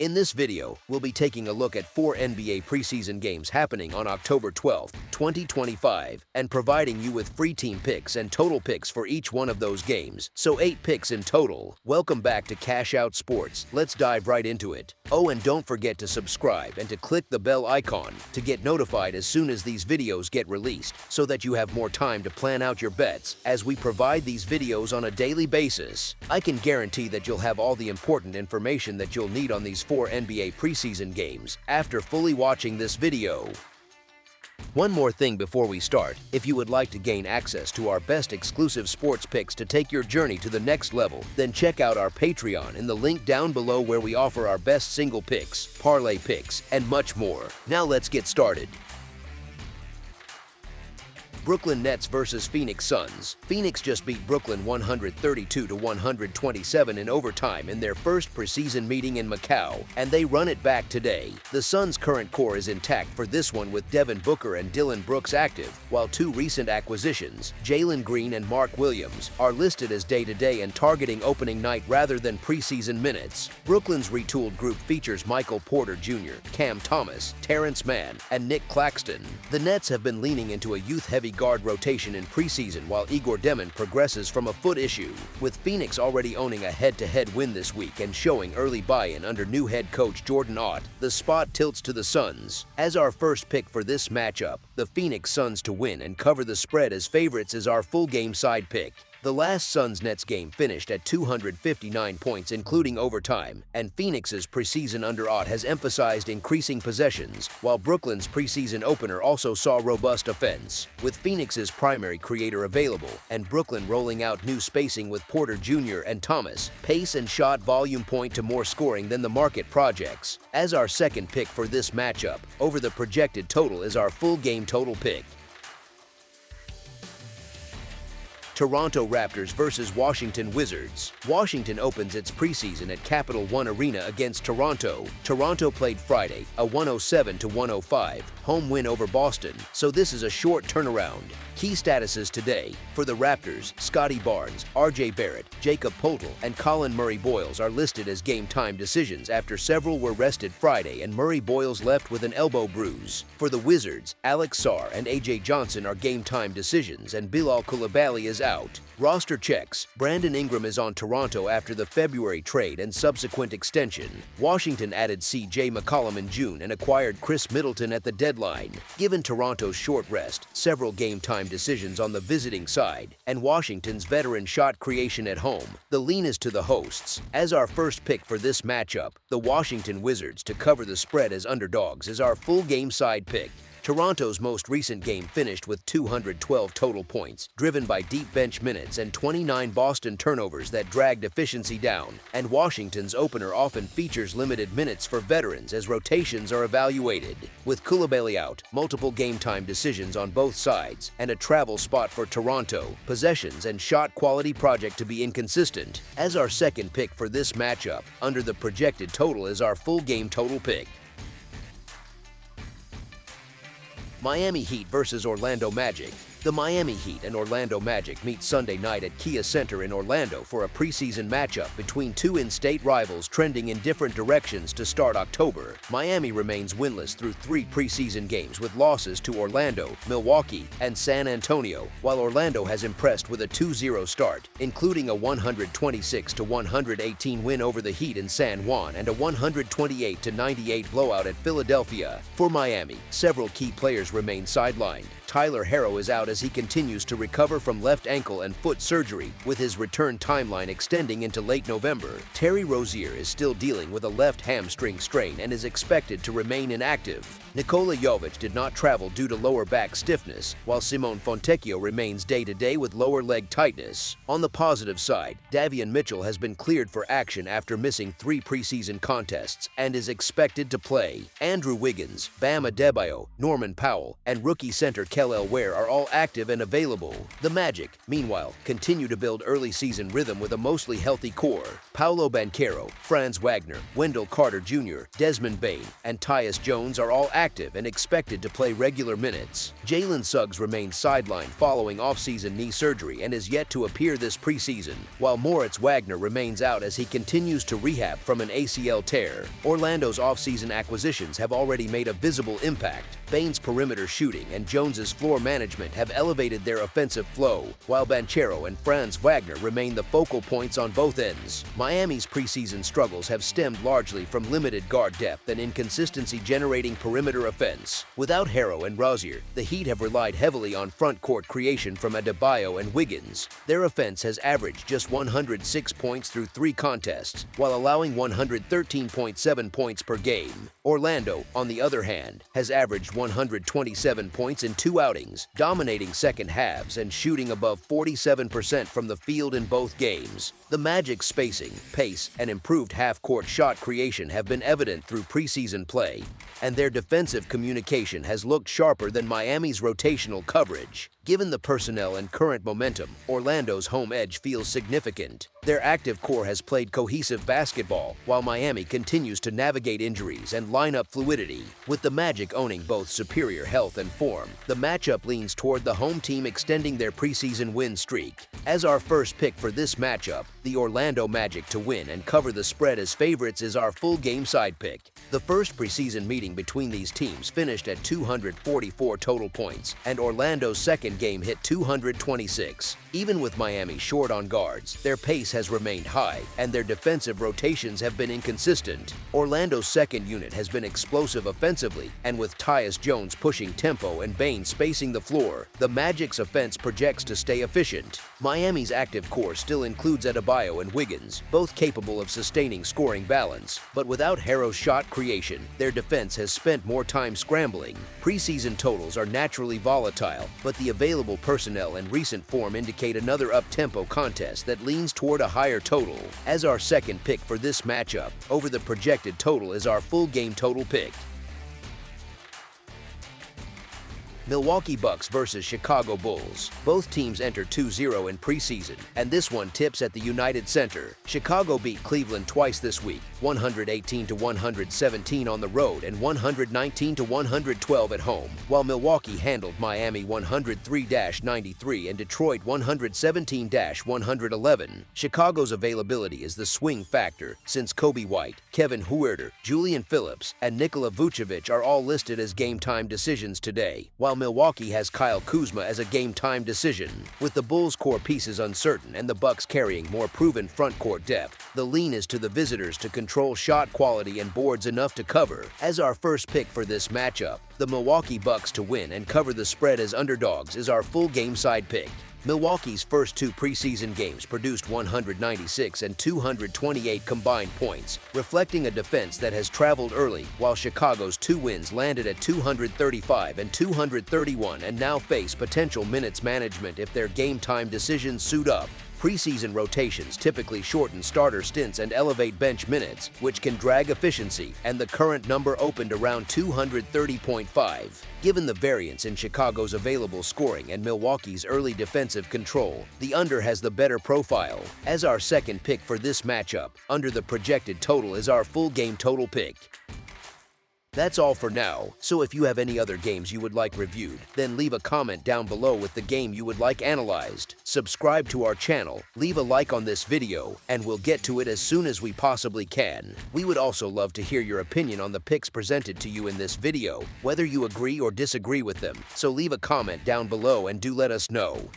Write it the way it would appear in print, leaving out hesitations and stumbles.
In this video, we'll be taking a look at 4 NBA preseason games happening on October 12, 2025, and providing you with free team picks and total picks for each one of those games, so 8 picks in total. Welcome back to Cash Out Sports. Let's dive right into it. Oh, and don't forget to subscribe and to click the bell icon to get notified as soon as these videos get released, so that you have more time to plan out your bets as we provide these videos on a daily basis. I can guarantee that you'll have all the important information that you'll need on these 4 NBA preseason games after fully watching this video. One more thing before we start: if you would like to gain access to our best exclusive sports picks to take your journey to the next level, then check out our Patreon in the link down below, where we offer our best single picks, parlay picks, and much more. Now let's get started. Brooklyn Nets versus Phoenix Suns. Phoenix just beat Brooklyn 132-127 in overtime in their first preseason meeting in Macau, and they run it back today. The Suns' current core is intact for this one, with Devin Booker and Dillon Brooks active, while 2 recent acquisitions, Jalen Green and Mark Williams, are listed as day-to-day and targeting opening night rather than preseason minutes. Brooklyn's retooled group features Michael Porter Jr., Cam Thomas, Terrence Mann, and Nick Claxton. The Nets have been leaning into a youth-heavy guard rotation in preseason, while Igor Demon progresses from a foot issue, with Phoenix already owning a head-to-head win this week and showing early buy-in under new head coach Jordan Ott. The spot tilts to the Suns. As our first pick for this matchup, the Phoenix Suns to win and cover the spread as favorites is our full game side pick. The last Suns-Nets game finished at 259 points including overtime, and Phoenix's preseason under Ott has emphasized increasing possessions, while Brooklyn's preseason opener also saw robust offense, with Phoenix's primary creator available and Brooklyn rolling out new spacing with Porter Jr. and Thomas. Pace and shot volume point to more scoring than the market projects. As our second pick for this matchup, over the projected total is our full game total pick. Toronto Raptors versus Washington Wizards. Washington opens its preseason at Capital One Arena against Toronto. Toronto played Friday, a 107-105 home win over Boston, so this is a short turnaround. Key statuses today: for the Raptors, Scotty Barnes, RJ Barrett, Jacob Poeltl, and Colin Murray-Boyles are listed as game-time decisions after several were rested Friday and Murray-Boyles left with an elbow bruise. For the Wizards, Alex Sarr and AJ Johnson are game-time decisions, and Bilal Coulibaly is out. Roster checks: Brandon Ingram is on Toronto after the February trade and subsequent extension. Washington added CJ McCollum in June and acquired Chris Middleton at the deadline. Given Toronto's short rest, several game-time decisions on the visiting side, and Washington's veteran shot creation at home, the lean is to the hosts. As our first pick for this matchup, the Washington Wizards to cover the spread as underdogs is our full game side pick. Toronto's most recent game finished with 212 total points, driven by deep bench minutes and 29 Boston turnovers that dragged efficiency down, and Washington's opener often features limited minutes for veterans as rotations are evaluated. With Coulibaly out, multiple game-time decisions on both sides, and a travel spot for Toronto, possessions and shot quality project to be inconsistent. As our second pick for this matchup, under the projected total is our full game total pick. Miami Heat versus Orlando Magic. The Miami Heat and Orlando Magic meet Sunday night at Kia Center in Orlando for a preseason matchup between 2 in-state rivals trending in different directions to start October. Miami remains winless through 3 preseason games, with losses to Orlando, Milwaukee, and San Antonio, while Orlando has impressed with a 2-0 start, including a 126-118 win over the Heat in San Juan and a 128-98 blowout at Philadelphia. For Miami, several key players remain sidelined. Tyler Herro is out as he continues to recover from left ankle and foot surgery, with his return timeline extending into late November. Terry Rozier is still dealing with a left hamstring strain and is expected to remain inactive. Nikola Jovic did not travel due to lower back stiffness, while Simone Fontecchio remains day-to-day with lower leg tightness. On the positive side, Davion Mitchell has been cleared for action after missing 3 preseason contests and is expected to play. Andrew Wiggins, Bam Adebayo, Norman Powell, and rookie center Kel'el Ware are all active and available. The Magic, meanwhile, continue to build early season rhythm with a mostly healthy core. Paolo Banchero, Franz Wagner, Wendell Carter Jr., Desmond Bane, and Tyus Jones are all active and expected to play regular minutes. Jalen Suggs remains sidelined following offseason knee surgery and is yet to appear this preseason, while Moritz Wagner remains out as he continues to rehab from an ACL tear. Orlando's offseason acquisitions have already made a visible impact. Bane's perimeter shooting and Jones's floor management have elevated their offensive flow, while Banchero and Franz Wagner remain the focal points on both ends. Miami's preseason struggles have stemmed largely from limited guard depth and inconsistency generating perimeter offense. Without Harrow and Rozier, the Heat have relied heavily on front court creation from Adebayo and Wiggins. Their offense has averaged just 106 points through 3 contests, while allowing 113.7 points per game. Orlando, on the other hand, has averaged 127 points in 2 outings, dominating second halves and shooting above 47% from the field in both games. The Magic's spacing, pace, and improved half-court shot creation have been evident through preseason play, and their defensive communication has looked sharper than Miami's rotational coverage. Given the personnel and current momentum, Orlando's home edge feels significant. Their active core has played cohesive basketball, while Miami continues to navigate injuries and lineup fluidity. With the Magic owning both superior health and form, the matchup leans toward the home team extending their preseason win streak. As our first pick for this matchup, the Orlando Magic to win and cover the spread as favorites is our full game side pick. The first preseason meeting between these teams finished at 244 total points, and Orlando's second game hit 226. Even with Miami short on guards, their pace has remained high, and their defensive rotations have been inconsistent. Orlando's second unit has been explosive offensively, and with Tyus Jones pushing tempo and Bane spacing the floor, the Magic's offense projects to stay efficient. Miami's active core still includes Adebayo and Wiggins, both capable of sustaining scoring balance, but without Harrow's shot creation, their defense has spent more time scrambling. Preseason totals are naturally volatile, but the available personnel and recent form indicate another up-tempo contest that leans toward a higher total. As our second pick for this matchup, over the projected total is our full game total pick. Milwaukee Bucks versus Chicago Bulls. Both teams enter 2-0 in preseason, and this one tips at the United Center. Chicago beat Cleveland twice this week, 118-117 on the road and 119-112 at home, while Milwaukee handled Miami 103-93 and Detroit 117-111. Chicago's availability is the swing factor, since Kobe White, Kevin Huerter, Julian Phillips, and Nikola Vucevic are all listed as game-time decisions today, while Milwaukee has Kyle Kuzma as a game-time decision. With the Bulls' core pieces uncertain and the Bucks carrying more proven front-court depth, the lean is to the visitors to control shot quality and boards enough to cover. As our first pick for this matchup, the Milwaukee Bucks to win and cover the spread as underdogs is our full game side pick. Milwaukee's first 2 preseason games produced 196 and 228 combined points, reflecting a defense that has traveled early, while Chicago's 2 wins landed at 235 and 231 and now face potential minutes management if their game-time decisions suit up. Preseason rotations typically shorten starter stints and elevate bench minutes, which can drag efficiency, and the current number opened around 230.5. Given the variance in Chicago's available scoring and Milwaukee's early defensive control, the under has the better profile. As our second pick for this matchup, under the projected total is our full game total pick. That's all for now, so if you have any other games you would like reviewed, then leave a comment down below with the game you would like analyzed. Subscribe to our channel, leave a like on this video, and we'll get to it as soon as we possibly can. We would also love to hear your opinion on the picks presented to you in this video, whether you agree or disagree with them, so leave a comment down below and do let us know.